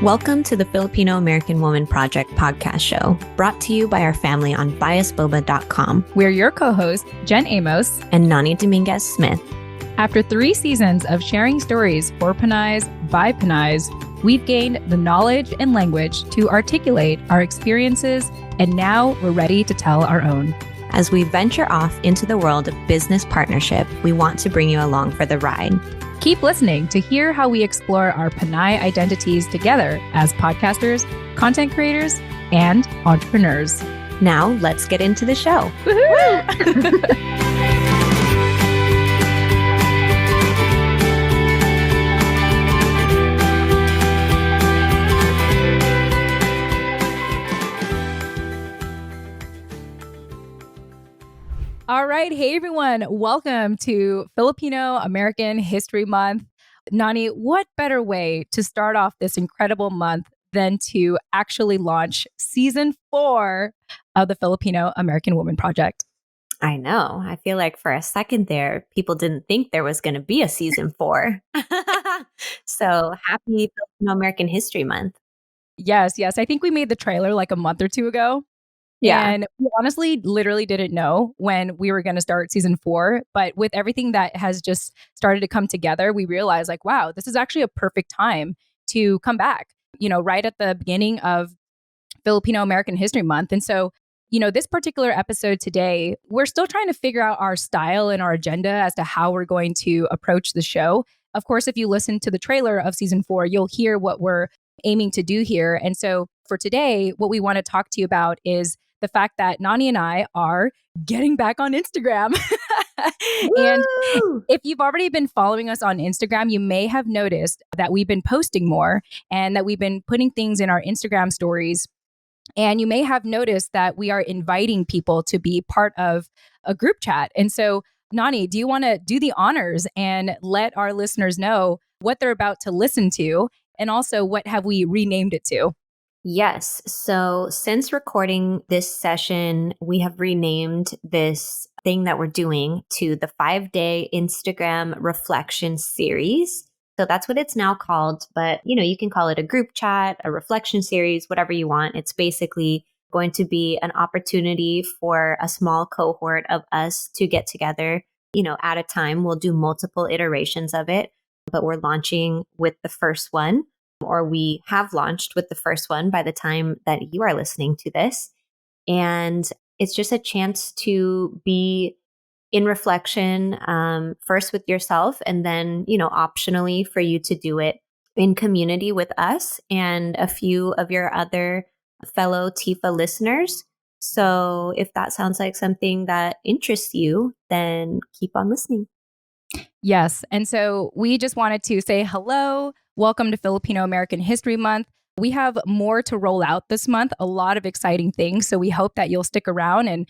Welcome to the Filipino American Woman Project podcast show, brought to you by our family on biasboba.com. We're your co-hosts, Jen Amos and Nani Dominguez-Smith. After 3 seasons of sharing stories for Pinays by Pinays, we've gained the knowledge and language to articulate our experiences, and now we're ready to tell our own. As we venture off into the world of business partnership, we want to bring you along for the ride. Keep listening to hear how we explore our Pinay identities together as podcasters, content creators, and entrepreneurs. Now, let's get into the show. All right. Hey, everyone. Welcome to Filipino American History Month. Nani, what better way to start off this incredible month than to actually launch season 4 of the Filipino American Woman Project? I know. I feel like for a second there, people didn't think there was going to be a season 4. So happy Filipino American History Month. Yes. I think we made the trailer like a month or 2 ago. Yeah. And we honestly literally didn't know when we were going to start season 4. But with everything that has just started to come together, we realized like, wow, this is actually a perfect time to come back, right at the beginning of Filipino American History Month. And so, this particular episode today, we're still trying to figure out our style and our agenda as to how we're going to approach the show. Of course, if you listen to the trailer of season 4, you'll hear what we're aiming to do here. And so for today, what we want to talk to you about is the fact that Nani and I are getting back on Instagram. And if you've already been following us on Instagram, you may have noticed that we've been posting more and that we've been putting things in our Instagram stories. And you may have noticed that we are inviting people to be part of a group chat. And so, Nani, do you want to do the honors and let our listeners know what they're about to listen to? And also, what have we renamed it to? Yes. So since recording this session, we have renamed this thing that we're doing to the 5-day Instagram reflection series. So that's what it's now called. But, you can call it a group chat, a reflection series, whatever you want. It's basically going to be an opportunity for a small cohort of us to get together, at a time. We'll do multiple iterations of it, but we're launching with the first one. Or we have launched with the first one by the time that you are listening to this. And it's just a chance to be in reflection, first with yourself, and then, optionally for you to do it in community with us and a few of your other fellow TFAW listeners. So if that sounds like something that interests you, then keep on listening. Yes. And so we just wanted to say hello. Welcome to Filipino American History Month. We have more to roll out this month, a lot of exciting things. So we hope that you'll stick around and,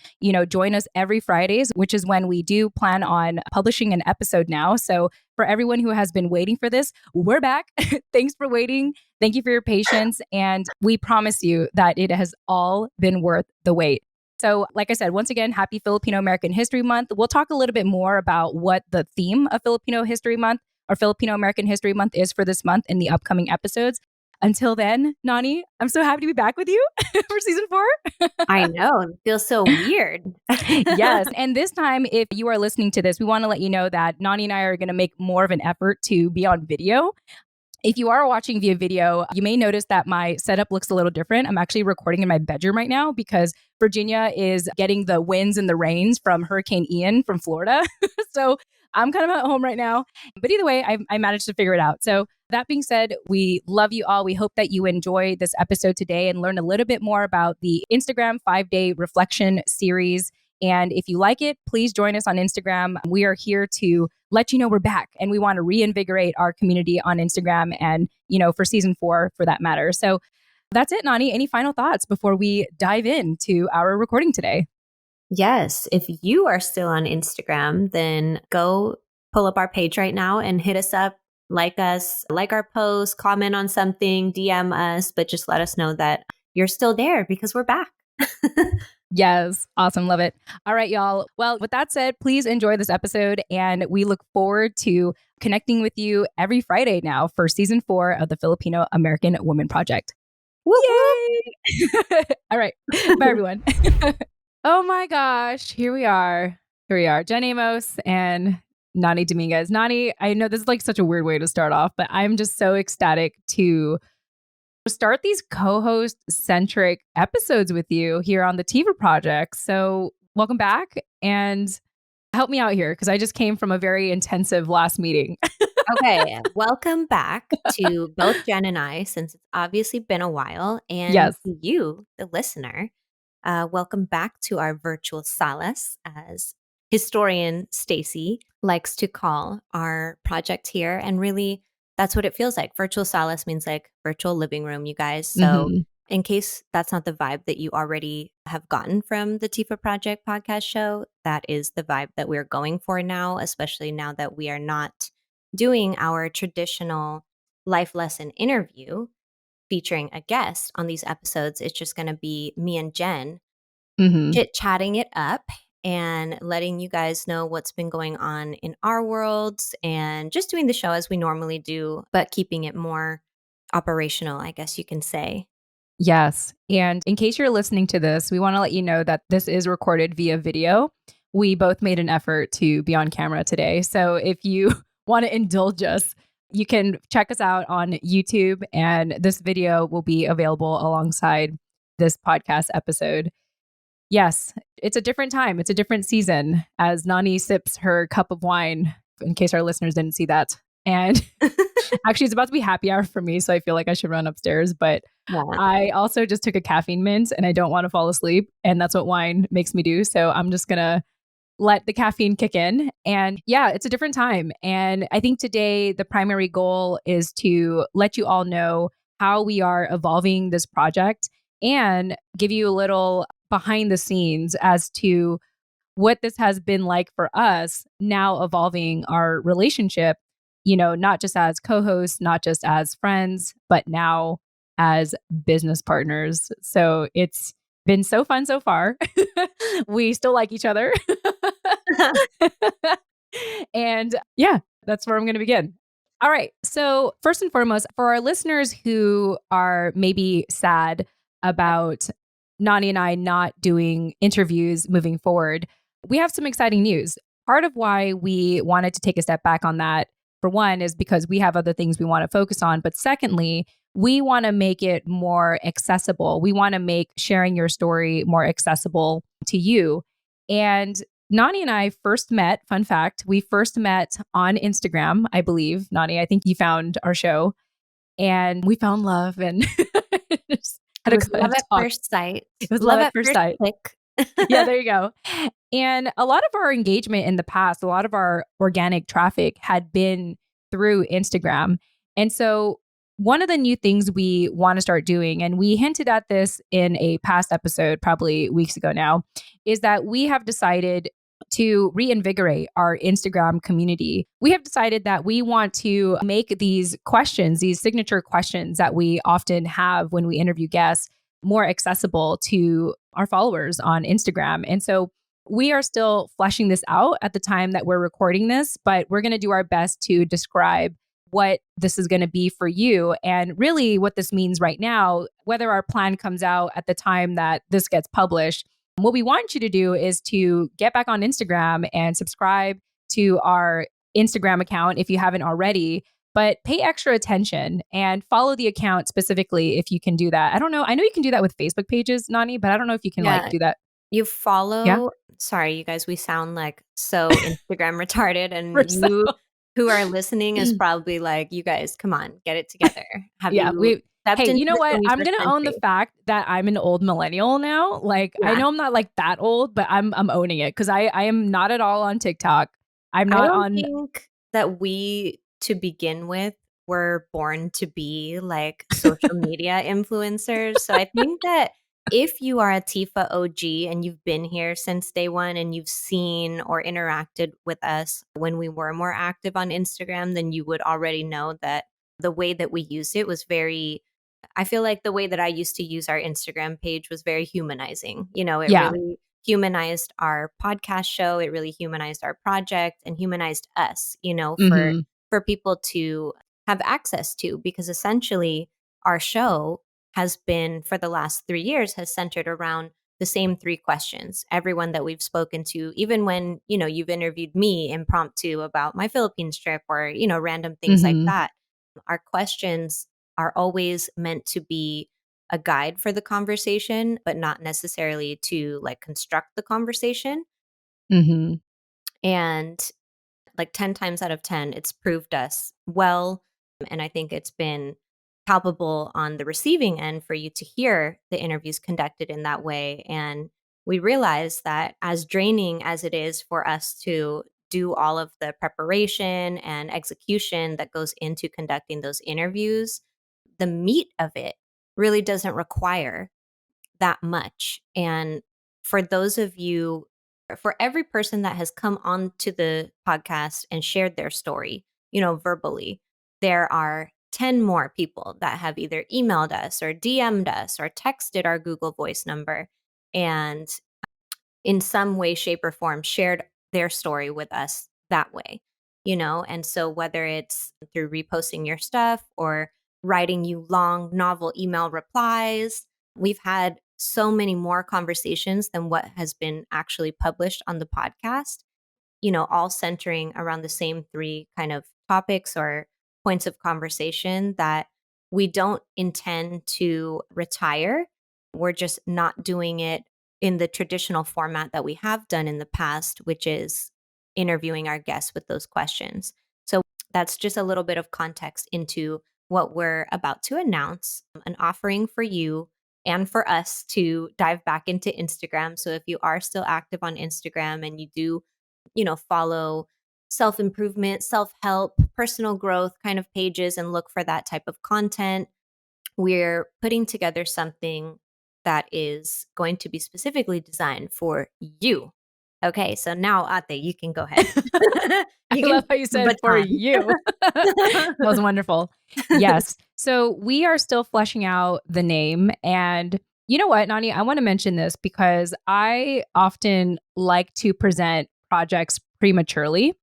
join us every Fridays, which is when we do plan on publishing an episode now. So for everyone who has been waiting for this, we're back. Thanks for waiting. Thank you for your patience. And we promise you that it has all been worth the wait. So like I said, once again, happy Filipino American History Month. We'll talk a little bit more about what the theme of Filipino History Month or Filipino American History Month is for this month in the upcoming episodes. Until then, Nani, I'm so happy to be back with you for season 4. I know. It feels so weird. Yes. And this time, if you are listening to this, we want to let you know that Nani and I are going to make more of an effort to be on video. If you are watching via video, you may notice that my setup looks a little different. I'm actually recording in my bedroom right now because Virginia is getting the winds and the rains from Hurricane Ian from Florida. So I'm kind of at home right now. But either way, I managed to figure it out. So that being said, we love you all. We hope that you enjoy this episode today and learn a little bit more about the Instagram 5-day reflection series. And if you like it, please join us on Instagram. We are here to let you know we're back and we want to reinvigorate our community on Instagram and, for season 4 for that matter. So that's it, Nani. Any final thoughts before we dive into our recording today? Yes. If you are still on Instagram, then go pull up our page right now and hit us up, like us, like our post, comment on something, DM us, but just let us know that you're still there because we're back. Yes. Awesome. Love it. All right, y'all. Well, with that said, please enjoy this episode. And we look forward to connecting with you every Friday now for season 4 of the Filipino American Woman Project. Whoop, Yay! All right. Bye, everyone. Oh my gosh. Here we are. Here we are. Jen Amos and Nani Dominguez. Nani, I know this is like such a weird way to start off, but I'm just so ecstatic to start these co-host centric episodes with you here on the TFAW Project. So welcome back and help me out here because I just came from a very intensive last meeting. Okay, welcome back to both Jen and I, since it's obviously been a while, and Yes. to you, the listener. Welcome back to our virtual solace, as historian Stacy likes to call our project here. And really, that's what it feels like. Virtual solace means like virtual living room, you guys. So, Mm-hmm. in case that's not the vibe that you already have gotten from the TFAW Project podcast show, that is the vibe that we're going for now, especially now that we are not doing our traditional life lesson interview featuring a guest on these episodes. It's just going to be me and Jen Mm-hmm. chit chatting it up and letting you guys know what's been going on in our worlds and just doing the show as we normally do, but keeping it more operational, I guess you can say. Yes. And in case you're listening to this, we want to let you know that this is recorded via video. We both made an effort to be on camera today. So if you want to indulge us, you can check us out on YouTube, and this video will be available alongside this podcast episode. Yes, it's a different time. It's a different season as Nani sips her cup of wine, in case our listeners didn't see that. And actually, it's about to be happy hour for me, so I feel like I should run upstairs. But Yeah. I also just took a caffeine mint and I don't want to fall asleep. And that's what wine makes me do. So I'm just going to let the caffeine kick in. And yeah, it's a different time. And I think today the primary goal is to let you all know how we are evolving this project and give you a little behind the scenes as to what this has been like for us now evolving our relationship, not just as co-hosts, not just as friends, but now as business partners. So it's been so fun so far. We still like each other. And yeah, that's where I'm going to begin. All right. So, first and foremost, for our listeners who are maybe sad about Nani and I not doing interviews moving forward, we have some exciting news. Part of why we wanted to take a step back on that, for one, is because we have other things we want to focus on. But secondly, we want to make it more accessible. We want to make sharing your story more accessible to you. And Nani and I first met, fun fact, we first met on Instagram, I believe. Nani, I think you found our show and we found love and just It had a was good love at talk. first sight. It was Love love at at first first sight. click. Yeah, there you go. And a lot of our engagement in the past, a lot of our organic traffic had been through Instagram. And so one of the new things we want to start doing, and we hinted at this in a past episode, probably weeks ago now, is that we have decided to reinvigorate our Instagram community. We have decided that we want to make these questions, these signature questions that we often have when we interview guests, more accessible to our followers on Instagram. And so we are still fleshing this out at the time that we're recording this, but we're going to do our best to describe what this is going to be for you and really what this means right now, whether our plan comes out at the time that this gets published. What we want you to do is to get back on Instagram and subscribe to our Instagram account if you haven't already, but pay extra attention and follow the account specifically if you can do that. I don't know. I know you can do that with Facebook pages, Nani, but I don't know if you can Yeah. do that. You Yeah. follow, sorry, you guys, we sound like so Instagram retarded. We're And so you who are listening is probably like, you guys, come on, get it together. Have yeah, you stepped hey, into you know the what? I'm 21st gonna own the century? fact that I'm an old millennial now. Like, I Yeah. know I'm not like that old, but I'm owning it because I am not at all on TikTok. I'm I not don't on. think that we, to begin with, were born to be like social media influencers. So I think that if you are a Tifa OG and you've been here since day one and you've seen or interacted with us when we were more active on Instagram, then you would already know that the way that we used it was very, I feel like the way that I used to use our Instagram page was very humanizing. It Yeah. really humanized our podcast show. It really humanized our project and humanized us, Mm-hmm. for people to have access to, because essentially our show has been, for the last 3 years, has centered around the same three questions. Everyone that we've spoken to, even when, you've interviewed me impromptu about my Philippines trip or, random things like Mm-hmm. that, our questions are always meant to be a guide for the conversation, but not necessarily to like construct the conversation. Mm-hmm. And like 10 times out of 10, it's proved us well. And I think it's been palpable on the receiving end for you to hear the interviews conducted in that way. And we realize that as draining as it is for us to do all of the preparation and execution that goes into conducting those interviews, the meat of it really doesn't require that much. And for those of you, for every person that has come on to the podcast and shared their story, verbally, there are 10 more people that have either emailed us or DM'd us or texted our Google Voice number and in some way, shape, or form shared their story with us that way, And so whether it's through reposting your stuff or writing you long novel email replies, we've had so many more conversations than what has been actually published on the podcast, all centering around the same three kind of topics or points of conversation that we don't intend to retire. We're just not doing it in the traditional format that we have done in the past, which is interviewing our guests with those questions. So that's just a little bit of context into what we're about to announce, an offering for you and for us to dive back into Instagram. So if you are still active on Instagram and you do follow self-improvement, self-help, personal growth kind of pages and look for that type of content, we're putting together something that is going to be specifically designed for you. Okay, so now Ate, you can go ahead. I You love can how you the said for baton. you. That was wonderful. Yes. So we are still fleshing out the name. And you know what, Nani, I want to mention this because I often like to present projects prematurely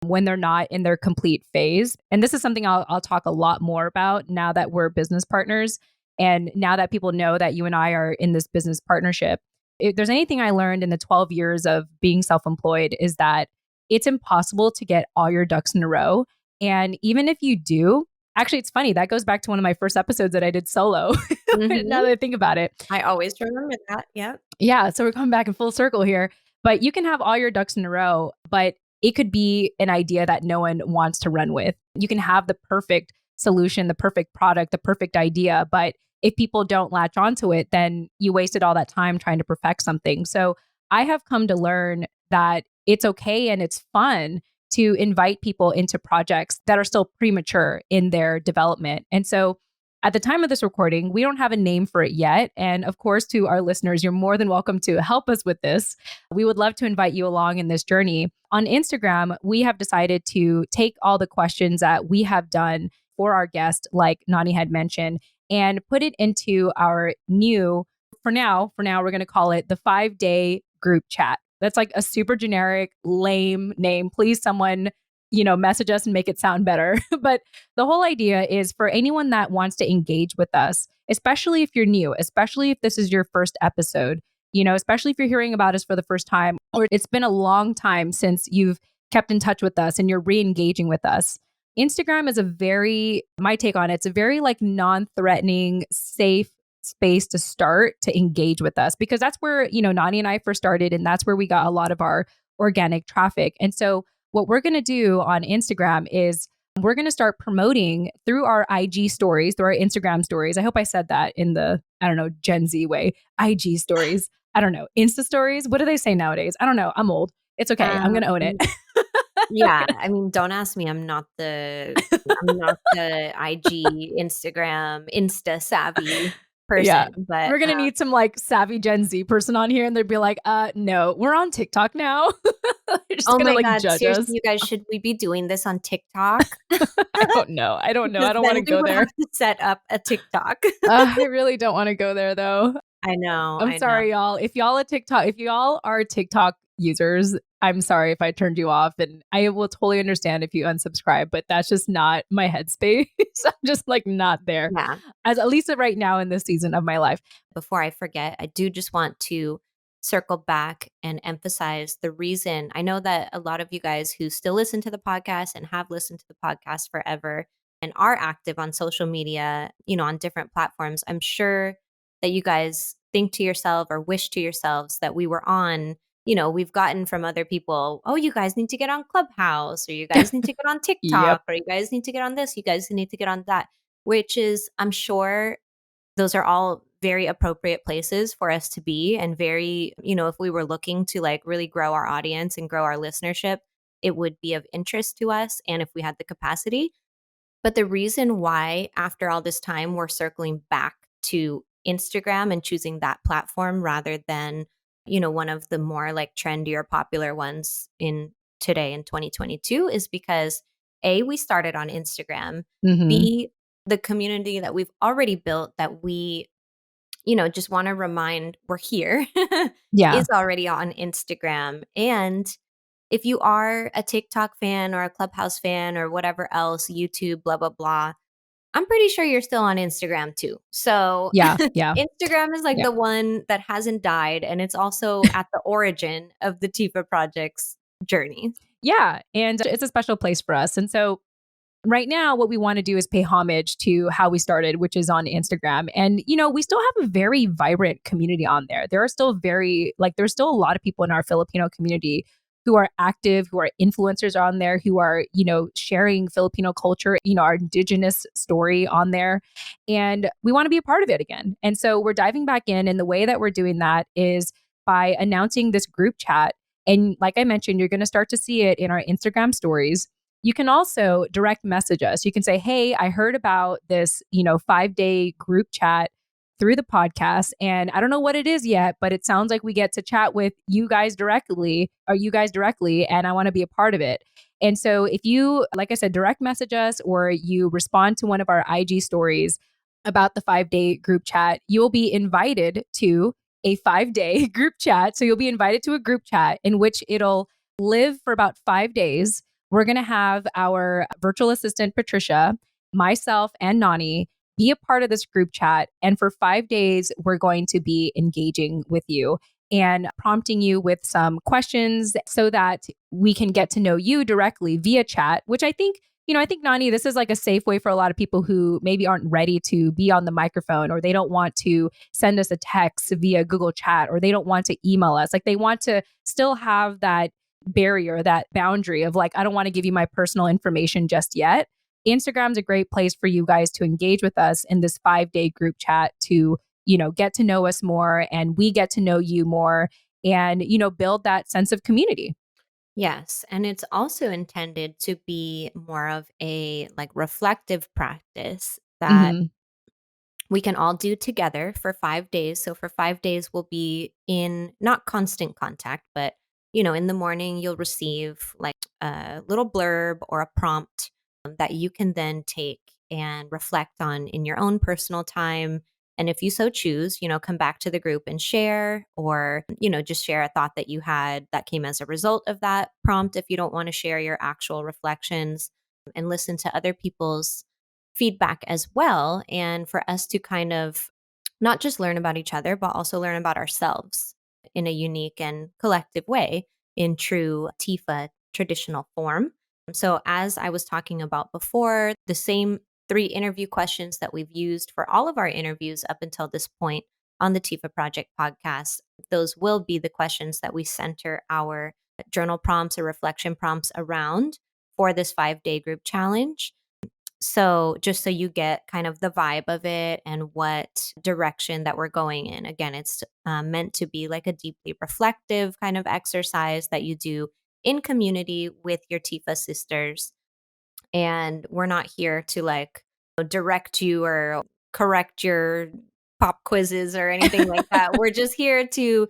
when they're not in their complete phase. And this is something I'll talk a lot more about now that we're business partners. And now that people know that you and I are in this business partnership, if there's anything I learned in the 12 years of being self-employed is that it's impossible to get all your ducks in a row. And even if you do, actually, it's funny. That goes back to one of my first episodes that I did solo. Now Mhm. that I think about it. I always remember that. Yep. Yeah. So we're coming back in full circle here. But you can have all your ducks in a row, but it could be an idea that no one wants to run with. You can have the perfect solution, the perfect product, the perfect idea. But if people don't latch onto it, then you wasted all that time trying to perfect something. So I have come to learn that it's okay and it's fun to invite people into projects that are still premature in their development. And so at the time of this recording, we don't have a name for it yet. And of course, to our listeners, you're more than welcome to help us with this. We would love to invite you along in this journey. On Instagram, we have decided to take all the questions that we have done for our guest, like Nani had mentioned, and put it into our new, for now, we're going to call it the 5-day group chat. That's like a super generic, lame name. Please, someone, message us and make it sound better. But the whole idea is for anyone that wants to engage with us, especially if you're new, especially if this is your first episode, especially if you're hearing about us for the first time, or it's been a long time since you've kept in touch with us and you're re-engaging with us. Instagram is my take on it's a very like non-threatening, safe space to start to engage with us because that's where, Nani and I first started and that's where we got a lot of our organic traffic. And so what we're going to do on Instagram is we're going to start promoting through our IG stories, through our Instagram stories. I hope I said that in the, I don't know, Gen Z way. IG stories. I don't know. Insta stories. What do they say nowadays? I don't know. I'm old. It's okay. I'm going to own it. Yeah, I mean, don't ask me. I'm not the IG, Instagram, Insta savvy Yeah. person, but We're going to need some like savvy Gen Z person on here and they'd be like, no, we're on TikTok now. just Oh gonna my like God. judge Seriously, us. you guys, should we be doing this on TikTok? I don't know. I don't know. I Because don't want then to we go would have there. to set up a TikTok. I really don't want to go there though. I know. I'm I know. sorry, y'all. If y'all are TikTok users, I'm sorry if I turned you off, and I will totally understand if you unsubscribe, but that's just not my headspace. I'm just like not there, Yeah. as at least right now in this season of my life. Before I forget, I do just want to circle back and emphasize the reason. I know that a lot of you guys who still listen to the podcast and have listened to the podcast forever and are active on social media, on different platforms, I'm sure that you guys think to yourself or wish to yourselves that we were on. We've gotten from other people, oh, you guys need to get on Clubhouse, or you guys need to get on Yep. TikTok, or you guys need to get on this, you guys need to get on that, which is, I'm sure, those are all very appropriate places for us to be, and very, if we were looking to like really grow our audience and grow our listenership, it would be of interest to us, and if we had the capacity. But the reason why after all this time we're circling back to Instagram and choosing that platform rather than, one of the more like trendy or popular ones in today in 2022 is because A, we started on Instagram, Hmm. B, the community that we've already built that we, just want to remind we're here Yeah. is already on Instagram. And if you are a TikTok fan or a Clubhouse fan or whatever else, YouTube, blah, blah, blah, I'm pretty sure you're still on Instagram too. So Yeah. Yeah. Instagram is like Yeah. the one that hasn't died. And it's also at the origin of the TIFA project's journey. Yeah. And it's a special place for us. And so right now, what we want to do is pay homage to how we started, which is on Instagram. And, we still have a very vibrant community on there. There are still there's still a lot of people in our Filipino community who are active, who are influencers on there, who are, sharing Filipino culture, our indigenous story on there. And we want to be a part of it again. And so we're diving back in. And the way that we're doing that is by announcing this group chat. And like I mentioned, you're going to start to see it in our Instagram stories. You can also direct message us. You can say, hey, I heard about this, 5-day group chat through the podcast. And I don't know what it is yet, but it sounds like we get to chat with you guys directly, and I want to be a part of it. And so if you, like I said, direct message us or you respond to one of our IG stories about the 5-day group chat, you will be invited to a 5-day group chat. So you'll be invited to a group chat in which it'll live for about 5 days. We're going to have our virtual assistant, Patricia, myself, and Nani be a part of this group chat. And for 5 days, we're going to be engaging with you and prompting you with some questions so that we can get to know you directly via chat, which I think, Nani, this is like a safe way for a lot of people who maybe aren't ready to be on the microphone, or they don't want to send us a text via Google Chat, or they don't want to email us. Like they want to still have that barrier, that boundary of like, I don't want to give you my personal information just yet. Instagram's a great place for you guys to engage with us in this 5-day group chat to, get to know us more, and we get to know you more, and, build that sense of community. Yes, and it's also intended to be more of a like reflective practice that Hmm. we can all do together for 5 days. So for 5 days, we'll be in not constant contact, but in the morning, you'll receive like a little blurb or a prompt that you can then take and reflect on in your own personal time. And if you so choose, come back to the group and share, or, just share a thought that you had that came as a result of that prompt if you don't want to share your actual reflections, and listen to other people's feedback as well. And for us to kind of not just learn about each other, but also learn about ourselves in a unique and collective way in true TIFA traditional form. So, as I was talking about before, the same 3 interview questions that we've used for all of our interviews up until this point on the TIFA Project podcast, those will be the questions that we center our journal prompts or reflection prompts around for this 5-day group challenge. So, just so you get kind of the vibe of it and what direction that we're going in. Again, it's meant to be like a deeply reflective kind of exercise that you do in community with your TIFA sisters. And we're not here to like direct you or correct your pop quizzes or anything like that. We're just here to,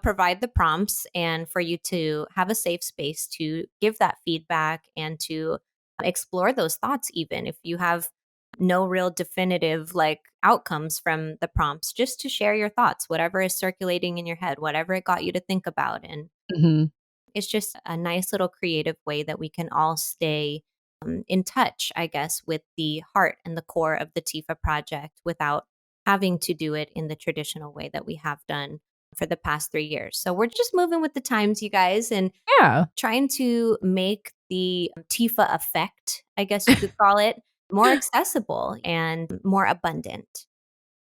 provide the prompts and for you to have a safe space to give that feedback and to explore those thoughts, even if you have no real definitive like outcomes from the prompts, just to share your thoughts, whatever is circulating in your head, whatever it got you to think about. And Mhm. it's just a nice little creative way that we can all stay in touch, I guess, with the heart and the core of the TIFA project without having to do it in the traditional way that we have done for the past 3 years. So we're just moving with the times, you guys, and Yeah. trying to make the TIFA effect, I guess you could call it, more accessible and more abundant.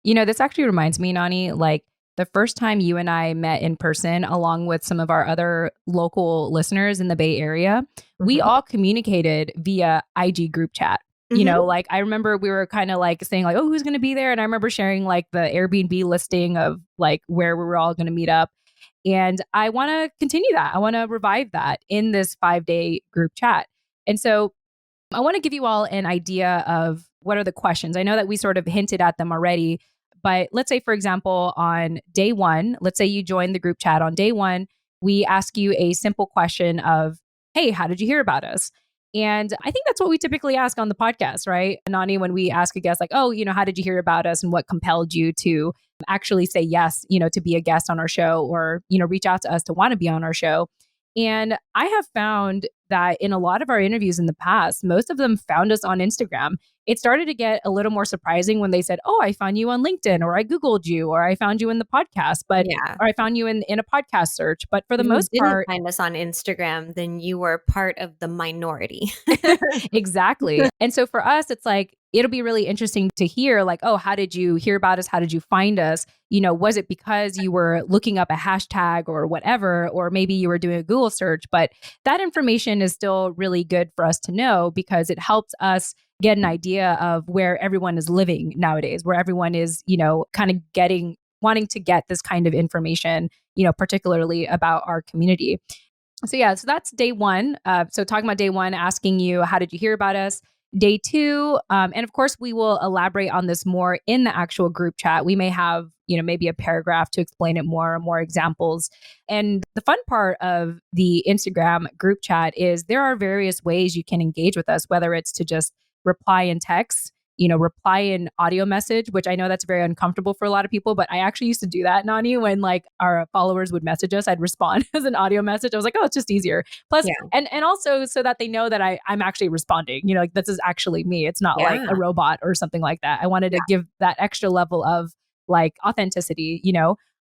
This actually reminds me, Nani, like the first time you and I met in person, along with some of our other local listeners in the Bay Area, we Mhm. all communicated via IG group chat. Mhm. Like I remember we were kind of like saying like, oh, who's going to be there? And I remember sharing like the Airbnb listing of like where we were all going to meet up. And I want to continue that. I want to revive that in this 5-day group chat. And so I want to give you all an idea of what are the questions. I know that we sort of hinted at them already, but let's say, for example, on day one, let's say you join the group chat on day one, we ask you a simple question of, hey, how did you hear about us? And I think that's what we typically ask on the podcast, right? Nani, when we ask a guest, like, oh, how did you hear about us and what compelled you to actually say yes, to be a guest on our show or, reach out to us to want to be on our show. And I have found that in a lot of our interviews in the past, most of them found us on Instagram. It started to get a little more surprising when they said, oh, I found you on LinkedIn, or I Googled you, or I found you in the podcast, Yeah. or I found you in a podcast search. But for the If you most didn't part, find us on Instagram, then you were part of the minority. exactly. And so for us, it's like, it'll be really interesting to hear, like, oh, how did you hear about us? How did you find us? Was it because you were looking up a hashtag or whatever, or maybe you were doing a Google search? But that information is still really good for us to know because it helps us get an idea of where everyone is living nowadays, where everyone is, kind of wanting to get this kind of information, particularly about our community. So yeah, so that's day one. So talking about day one, asking you, how did you hear about us? Day two, and of course, we will elaborate on this more in the actual group chat. We may have, maybe a paragraph to explain it more examples. And the fun part of the Instagram group chat is there are various ways you can engage with us, whether it's to just reply in text, reply in audio message, which I know that's very uncomfortable for a lot of people, but I actually used to do that, Nani, when like our followers would message us, I'd respond as an audio message. I was like, oh, it's just easier. Plus, Yeah. and also so that they know that I'm actually responding, like this is actually me. It's not like Yeah. a robot or something like that. I wanted to give that extra level of like authenticity,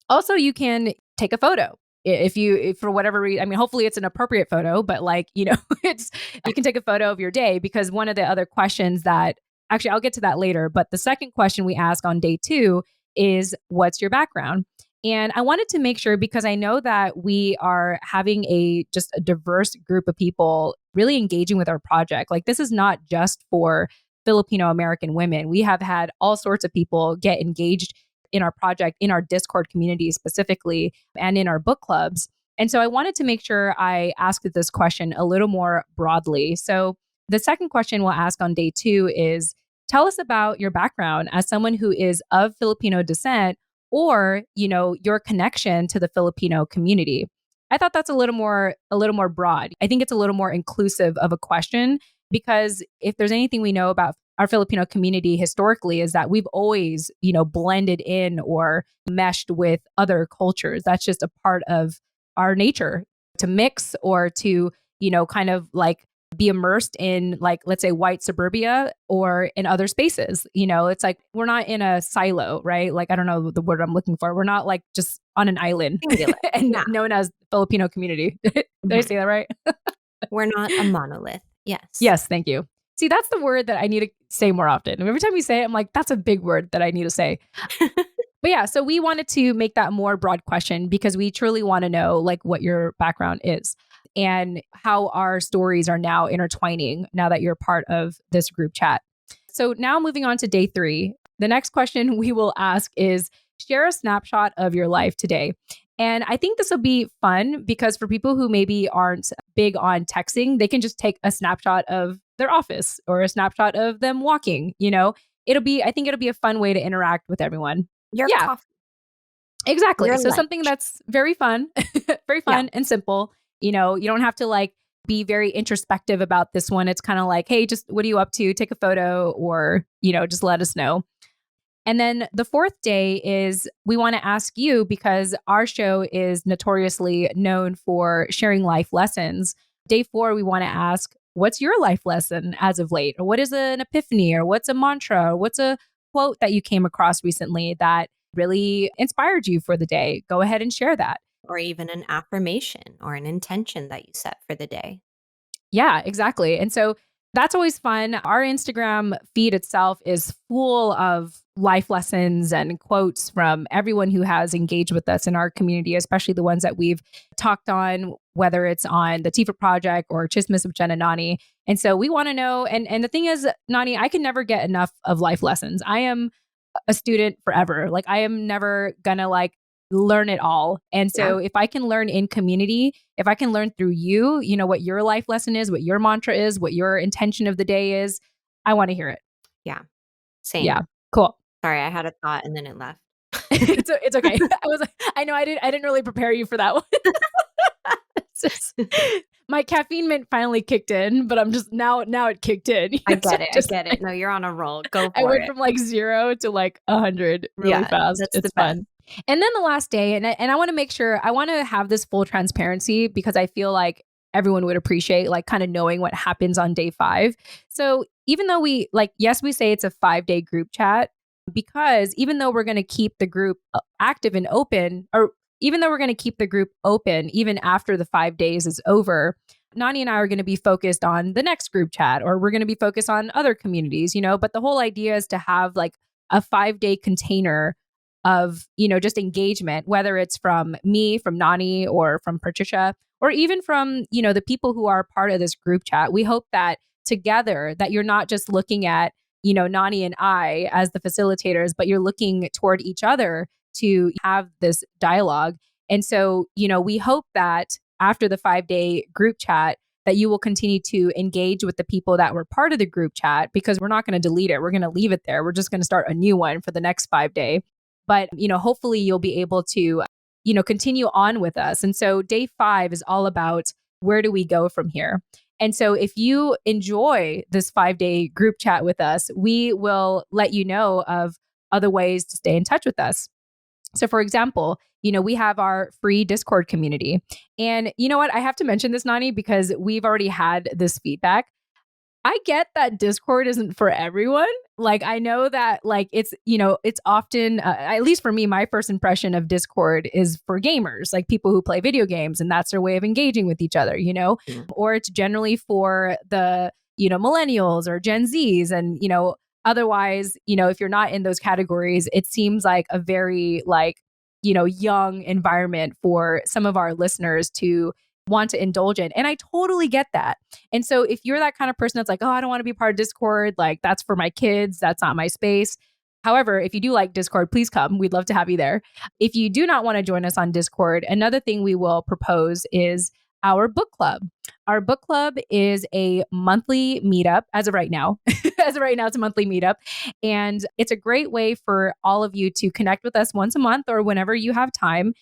Also, you can take a photo if for whatever reason, I mean, hopefully it's an appropriate photo, but like, it's, you can take a photo of your day because one of the other questions that actually I'll get to that later, but the second question we ask on day two is what's your background? And I wanted to make sure because I know that we are having just a diverse group of people really engaging with our project. Like this is not just for Filipino American women. We have had all sorts of people get engaged in our project, in our Discord community specifically, and in our book clubs. And so I wanted to make sure I asked this question a little more broadly. So the second question we'll ask on day two is tell us about your background as someone who is of Filipino descent or, your connection to the Filipino community. I thought that's a little more broad. I think it's a little more inclusive of a question because if there's anything we know about our Filipino community historically is that we've always, blended in or meshed with other cultures. That's just a part of our nature to mix or to, kind of like be immersed in like, let's say white suburbia or in other spaces. It's like we're not in a silo, right? Like, I don't know the word I'm looking for. We're not like just on an island Singular. and Yeah. known as Filipino community. Did I say that right? We're not a monolith. Yes. Yes, thank you. See, that's the word that I need to say more often. Every time you say it, I'm like, that's a big word that I need to say. But yeah, so we wanted to make that more broad question because we truly want to know like what your background is and how our stories are now intertwining now that you're part of this group chat. So now moving on to day three, the next question we will ask is share a snapshot of your life today. And I think this will be fun because for people who maybe aren't big on texting, they can just take a snapshot of their office or a snapshot of them walking, I think it'll be a fun way to interact with everyone. Your Yeah, coffee, exactly. your So something lunch. that's very fun, very Yeah. fun and simple. You know, you don't have to like be very introspective about this one. It's kind of like, hey, just what are you up to? Take a photo or, you know, just let us know. And then the fourth day is we want to ask you, because our show is notoriously known for sharing life lessons. Day 4, we want to ask, what's your life lesson as of late? Or what is an epiphany? Or what's a mantra? Or what's a quote that you came across recently that really inspired you for the day? Go ahead and share that. Or even an affirmation or an intention that you set for the day. Yeah, exactly. And so that's always fun. Our Instagram feed itself is full of life lessons and quotes from everyone who has engaged with us in our community, especially the ones that we've talked on, whether it's on the TFAW Project or Chismis with Jen and Nani. And so we want to know. And the thing is, Nani, I can never get enough of life lessons. I am a student forever. Like I am never gonna like learn it all. And Yeah. so if I can learn in community, if I can learn through you, you know, what your life lesson is, what your mantra is, what your intention of the day is, I want to hear it. Yeah. Same. Yeah. Cool. Sorry, I had a thought and then it left. It's okay. I was like, I know I didn't really prepare you for that one. It's just, my caffeine mint finally kicked in, but I'm just now it kicked in. I get it. I get it. No, you're on a roll. Go I for went it. from like 0 to like 100 really Yeah, fast. that's It's the best. fun. And then the last day, and I want to make sure, I want to have this full transparency because I feel like everyone would appreciate like kind of knowing what happens on day 5. So even though we like, yes, we say it's a 5-day group chat, because even though we're going to keep the group active and open, or even though we're going to keep the group open even after the 5 days is over, Nani and I are going to be focused on the next group chat, or we're going to be focused on other communities, you know, but the whole idea is to have like a 5-day container of, you know, just engagement, whether it's from me, from Nani, or from Patricia, or even from, you know, the people who are part of this group chat. We hope that together that you're not just looking at, you know, Nani and I as the facilitators, but you're looking toward each other to have this dialogue. And so, you know, we hope that after the 5-day group chat, that you will continue to engage with the people that were part of the group chat, because we're not going to delete it. We're going to leave it there. We're just going to start a new one for the next 5-day. But, you know, hopefully you'll be able to, you know, continue on with us. And so day 5 is all about where do we go from here? And so if you enjoy this 5-day group chat with us, we will let you know of other ways to stay in touch with us. So for example, you know, we have our free Discord community. And you know what? I have to mention this, Nani, because we've already had this feedback. I get that Discord isn't for everyone. Like, I know that, like, it's, you know, it's often, at least for me, my first impression of Discord is for gamers, like people who play video games, and that's their way of engaging with each other, you know, or it's generally for the, you know, millennials or Gen Zs. And, you know, otherwise, you know, if you're not in those categories, it seems like a very, like, you know, young environment for some of our listeners to want to indulge in. And I totally get that. And so if you're that kind of person that's like, oh, I don't want to be part of Discord, like that's for my kids, that's not my space. However, if you do like Discord, please come. We'd love to have you there. If you do not want to join us on Discord, another thing we will propose is our book club. Our book club is a monthly meetup as of right now. As of right now, it's a monthly meetup. And it's a great way for all of you to connect with us once a month or whenever you have time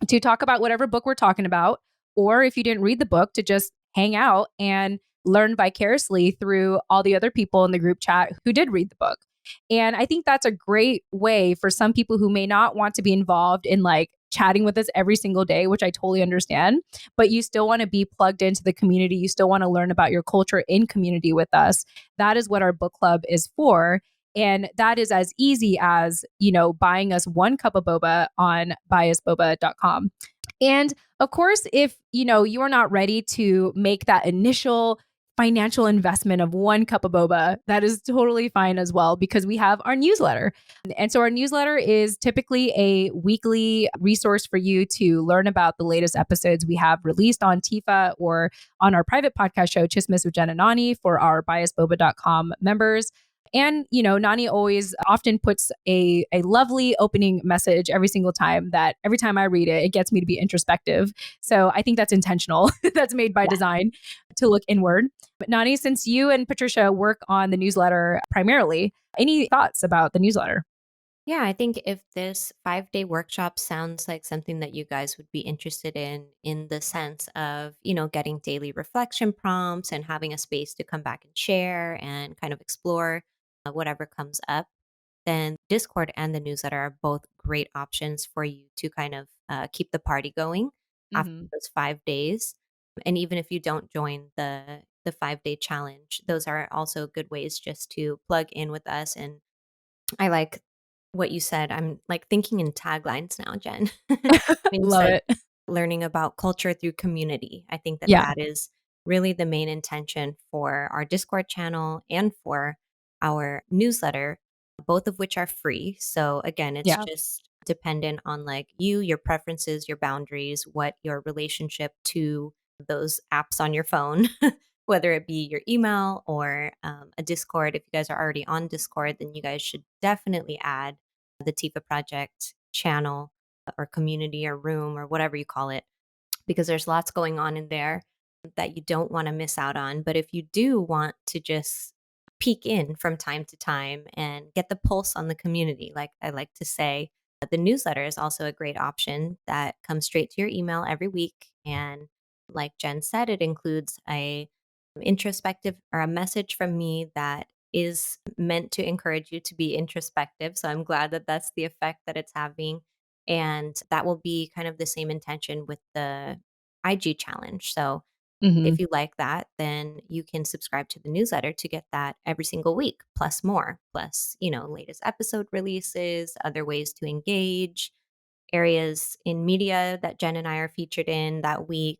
to talk about whatever book we're talking about. Or if you didn't read the book, to just hang out and learn vicariously through all the other people in the group chat who did read the book. And I think that's a great way for some people who may not want to be involved in like chatting with us every single day, which I totally understand, but you still want to be plugged into the community. You still want to learn about your culture in community with us. That is what our book club is for. And that is as easy as, you know, buying us 1 cup of boba on buyusboba.com. And of course, if, you know, you are not ready to make that initial financial investment of 1 cup of boba, that is totally fine as well, because we have our newsletter. And so our newsletter is typically a weekly resource for you to learn about the latest episodes we have released on TIFA or on our private podcast show, Chismis with Jen and Nani, for our buyusboba.com members. And, you know, Nani always often puts a lovely opening message every single time that every time I read it, it gets me to be introspective. So I think that's intentional. That's made by design to look inward. But Nani, since you and Patricia work on the newsletter primarily, any thoughts about the newsletter? Yeah, I think if this 5-day workshop sounds like something that you guys would be interested in the sense of, getting daily reflection prompts and having a space to come back and share and kind of explore whatever comes up, then Discord and the newsletter are both great options for you to kind of keep the party going after Hmm. those 5 days. And even if you don't join the 5-day challenge, those are also good ways just to plug in with us. And I like what you said. I'm like thinking in taglines now, Jen. When you Love said it. learning about culture through community, I think that Yeah. that is really the main intention for our Discord channel and for our newsletter, both of which are free. So again, it's Yeah. just dependent on like you, your preferences, your boundaries, what your relationship to those apps on your phone, whether it be your email or a Discord. If you guys are already on Discord, then you guys should definitely add the TIFA Project channel or community or room or whatever you call it, because there's lots going on in there that you don't want to miss out on. But if you do want to just peek in from time to time and get the pulse on the community, like I like to say, the newsletter is also a great option that comes straight to your email every week. And like Jen said, it includes a introspective or a message from me that is meant to encourage you to be introspective. So I'm glad that that's the effect that it's having. And that will be kind of the same intention with the IG challenge. So Hmm. if you like that, then you can subscribe to the newsletter to get that every single week, plus more, plus, latest episode releases, other ways to engage, areas in media that Jen and I are featured in that week,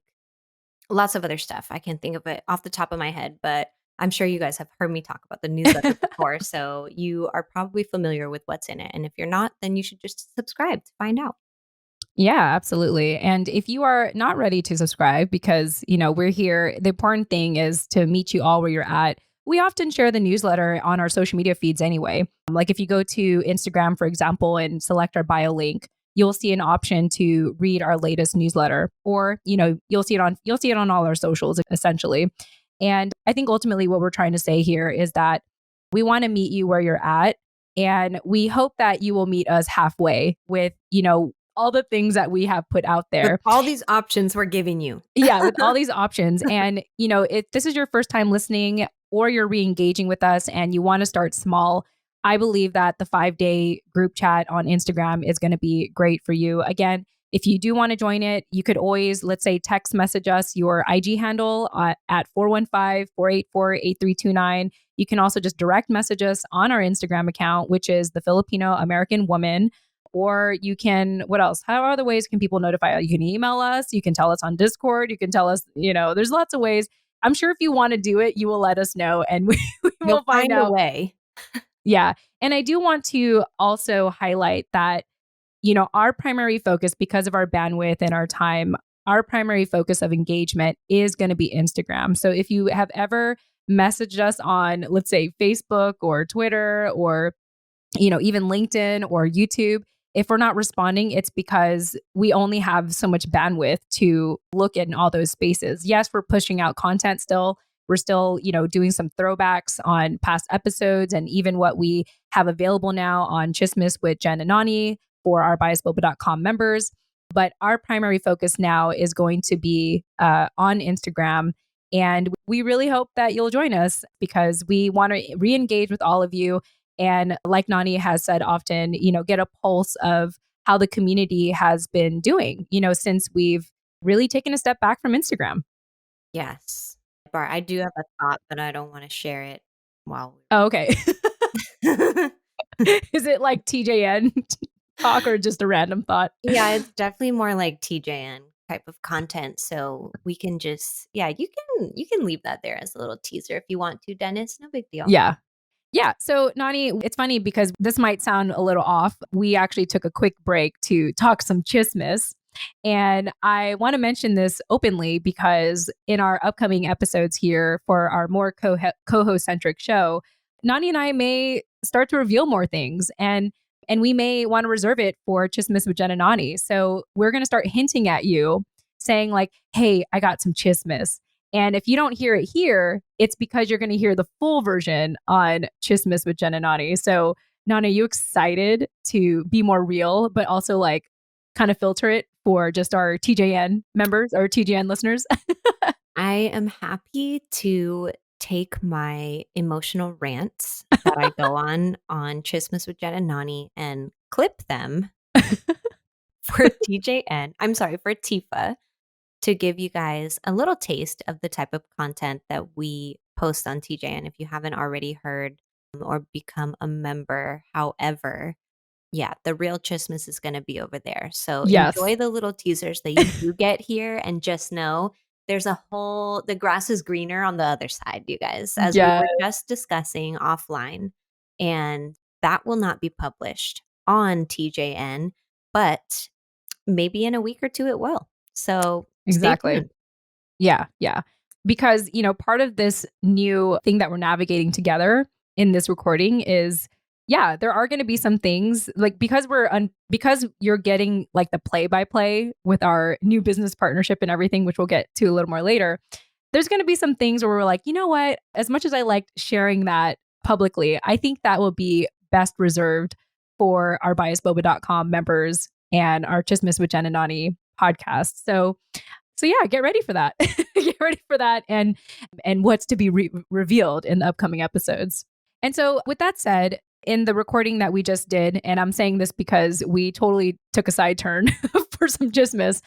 lots of other stuff. I can't think of it off the top of my head, but I'm sure you guys have heard me talk about the newsletter before. So you are probably familiar with what's in it. And if you're not, then you should just subscribe to find out. Yeah, absolutely. And if you are not ready to subscribe because, we're here, the important thing is to meet you all where you're at. We often share the newsletter on our social media feeds anyway. Like if you go to Instagram, for example, and select our bio link, you'll see an option to read our latest newsletter or, you'll see it on all our socials essentially. And I think ultimately what we're trying to say here is that we want to meet you where you're at and we hope that you will meet us halfway with, all the things that we have put out With there. all these options we're giving you. Yeah, with all these options. And, if this is your first time listening or you're re engaging with us and you want to start small, I believe that the 5-day group chat on Instagram is going to be great for you. Again, if you do want to join it, you could always, let's say, text message us your IG handle at 415-484-8329. You can also just direct message us on our Instagram account, which is the Filipino American Woman. Or you can, what else? How other ways can people notify you? You can email us, you can tell us on Discord, you can tell us, there's lots of ways. I'm sure if you want to do it, you will let us know and we You'll will find find a out. way. Yeah. And I do want to also highlight that, our primary focus, because of our bandwidth and our time, our primary focus of engagement is going to be Instagram. So if you have ever messaged us on, let's say, Facebook or Twitter or even LinkedIn or YouTube, if we're not responding, it's because we only have so much bandwidth to look in all those spaces. Yes, we're pushing out content still. We're still, doing some throwbacks on past episodes and even what we have available now on Chismis with Jen and Nani for our biasboba.com members. But our primary focus now is going to be on Instagram. And we really hope that you'll join us because we want to re engage with all of you and like Nani has said often, get a pulse of how the community has been doing, since we've really taken a step back from Instagram. Yes. Bar, I do have a thought, but I don't want to share it while Oh, okay. we're Is it like TJN talk or just a random thought? Yeah, it's definitely more like TJN type of content. So we can just you can leave that there as a little teaser if you want to, Dennis. No big deal. Yeah. Yeah. So, Nani, it's funny because this might sound a little off. We actually took a quick break to talk some chismis. And I want to mention this openly because in our upcoming episodes here for our more co-host centric show, Nani and I may start to reveal more things and we may want to reserve it for Chismis with Jen and Nani. So we're going to start hinting at you saying like, hey, I got some chismis. And if you don't hear it here, it's because you're going to hear the full version on Chismis with Jen and Nani. So Nana, are you excited to be more real, but also like kind of filter it for just our TJN members or TJN listeners? I am happy to take my emotional rants that I go on Chismas with Jen and Nani and clip them for TJN. I'm sorry, for TIFA, to give you guys a little taste of the type of content that we post on TJN if you haven't already heard or become a member. However, yeah, the real Christmas is going to be over there. So Yes. enjoy the little teasers that you do get here, and just know the grass is greener on the other side, you guys, as we Yeah, were just discussing offline. And that will not be published on TJN, but maybe in a week or two it will. So stay exactly. tuned. Yeah, yeah. Because, part of this new thing that we're navigating together in this recording is, yeah, there are going to be some things like because because you're getting like the play by play with our new business partnership and everything, which we'll get to a little more later. There's going to be some things where we're like, you know what? As much as I liked sharing that publicly, I think that will be best reserved for our biasboba.com members and our Chismis with Jen and Nani podcast. So yeah, get ready for that. Get ready for that and what's to be revealed in the upcoming episodes. And so with that said, in the recording that we just did, and I'm saying this because we totally took a side turn for some chismis.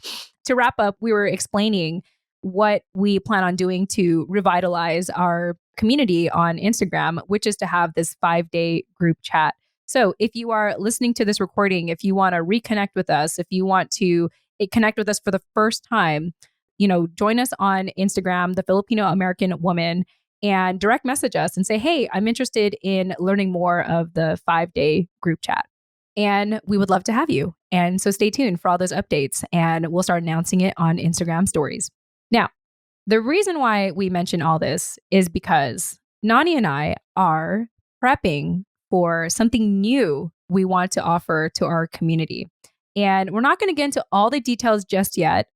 To wrap up, we were explaining what we plan on doing to revitalize our community on Instagram, which is to have this 5-day group chat. So if you are listening to this recording, if you want to reconnect with us, if you want to connect with us for the first time, join us on Instagram, the Filipino American Woman, and direct message us and say, hey, I'm interested in learning more of the 5-day group chat. And we would love to have you. And so stay tuned for all those updates, and we'll start announcing it on Instagram stories. Now, the reason why we mention all this is because Nani and I are prepping for something new we want to offer to our community. And we're not going to get into all the details just yet.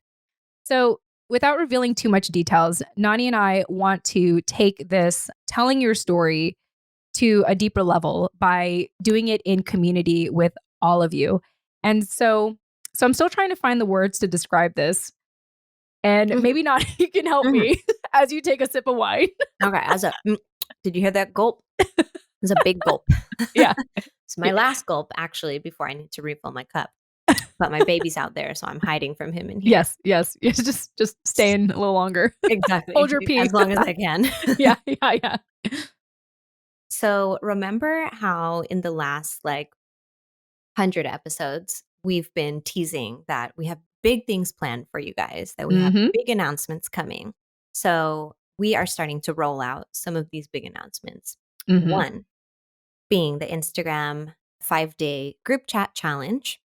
So, without revealing too much details, Nani and I want to take this telling your story to a deeper level by doing it in community with all of you. And so I'm still trying to find the words to describe this. And Mhm, maybe not, you can help mhm. me as you take a sip of wine. Okay, did you hear that gulp? It's a big gulp. Yeah. It's my last gulp, actually, before I need to refill my cup. But my baby's out there, so I'm hiding from him in here. Yes, yes. Yes, just staying a little longer. Exactly, Hold your pee. as long as I can. Yeah, yeah, yeah. So remember how in the last 100 episodes, we've been teasing that we have big things planned for you guys, that we have Mm-hmm. big announcements coming. So we are starting to roll out some of these big announcements. Mm-hmm. One being the Instagram 5-day group chat challenge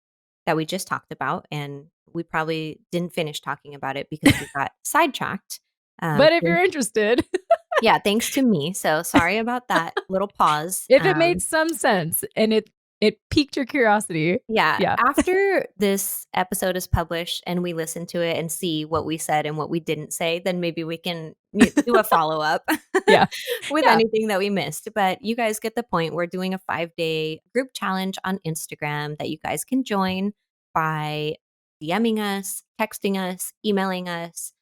that we just talked about. And we probably didn't finish talking about it because we got sidetracked. But if Thanks- you're interested, yeah, thanks to me. So sorry about that little pause. if it made some sense and it piqued your curiosity, Yeah, yeah. after this episode is published and we listen to it and see what we said and what we didn't say, then maybe we can do a follow-up Yeah. with Yeah. anything that we missed. But you guys get the point. We're doing a 5-day group challenge on Instagram that you guys can join by DMing us, texting us, emailing us,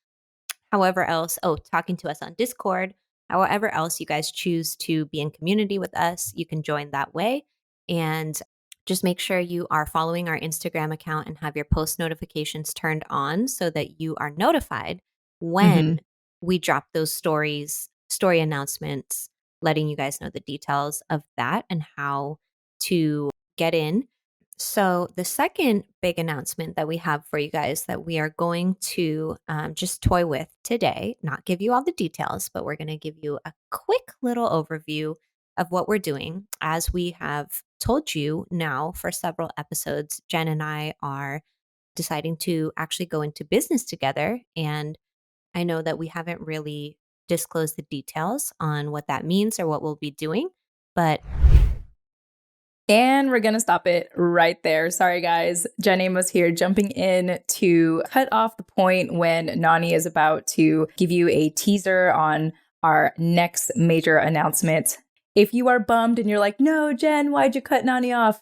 however else. Oh, talking to us on Discord. However else you guys choose to be in community with us, you can join that way. And just make sure you are following our Instagram account and have your post notifications turned on so that you are notified Mm-hmm. when we drop those story announcements, letting you guys know the details of that and how to get in. So, the second big announcement that we have for you guys that we are going to just toy with today, not give you all the details, but we're going to give you a quick little overview of what we're doing. As we have told you now for several episodes, Jen and I are deciding to actually go into business together. And I know that we haven't really disclosed the details on what that means or what we'll be doing, but And we're going to stop it right there. Sorry, guys. Jen Amos here, jumping in to cut off the point when Nani is about to give you a teaser on our next major announcement. If you are bummed and you're like, no, Jen, why'd you cut Nani off?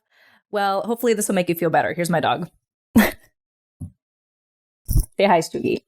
Well, hopefully this will make you feel better. Here's my dog. Say hi, Stoogie.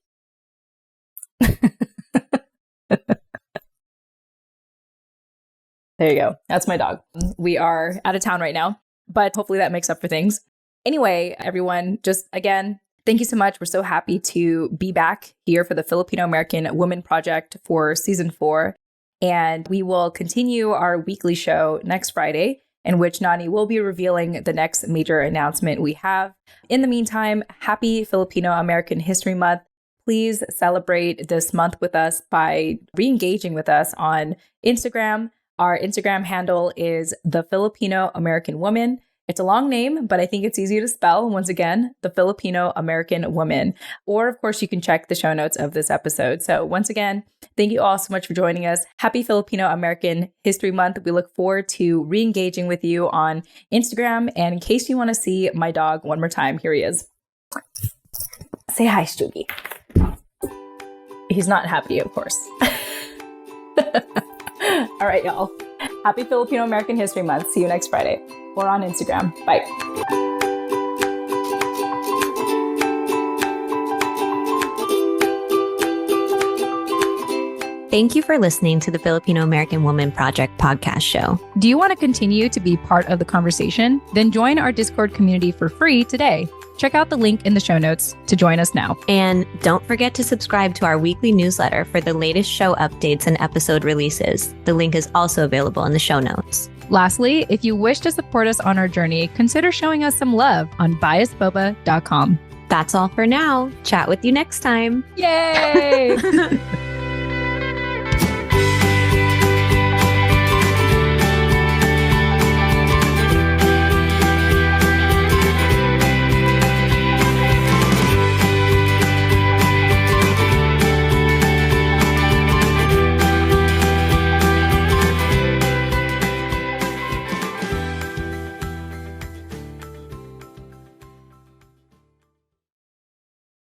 There you go. That's my dog. We are out of town right now, but hopefully that makes up for things. Anyway, everyone, just again, thank you so much. We're so happy to be back here for the Filipino American Woman Project for season 4. And we will continue our weekly show next Friday, in which Nani will be revealing the next major announcement we have. In the meantime, happy Filipino American History Month. Please celebrate this month with us by re-engaging with us on Instagram. Our Instagram handle is The Filipino American Woman. It's a long name, but I think it's easy to spell. Once again, The Filipino American Woman. Or, of course, you can check the show notes of this episode. So once again, thank you all so much for joining us. Happy Filipino American History Month. We look forward to re-engaging with you on Instagram. And in case you want to see my dog one more time, here he is. Say hi, Stoogie. He's not happy, of course. All right, y'all. Happy Filipino American History Month. See you next Friday. Or on Instagram. Bye. Thank you for listening to the Filipino American Woman Project podcast show. Do you want to continue to be part of the conversation? Then join our Discord community for free today. Check out the link in the show notes to join us now. And don't forget to subscribe to our weekly newsletter for the latest show updates and episode releases. The link is also available in the show notes. Lastly, if you wish to support us on our journey, consider showing us some love on biasboba.com. That's all for now. Chat with you next time. Yay!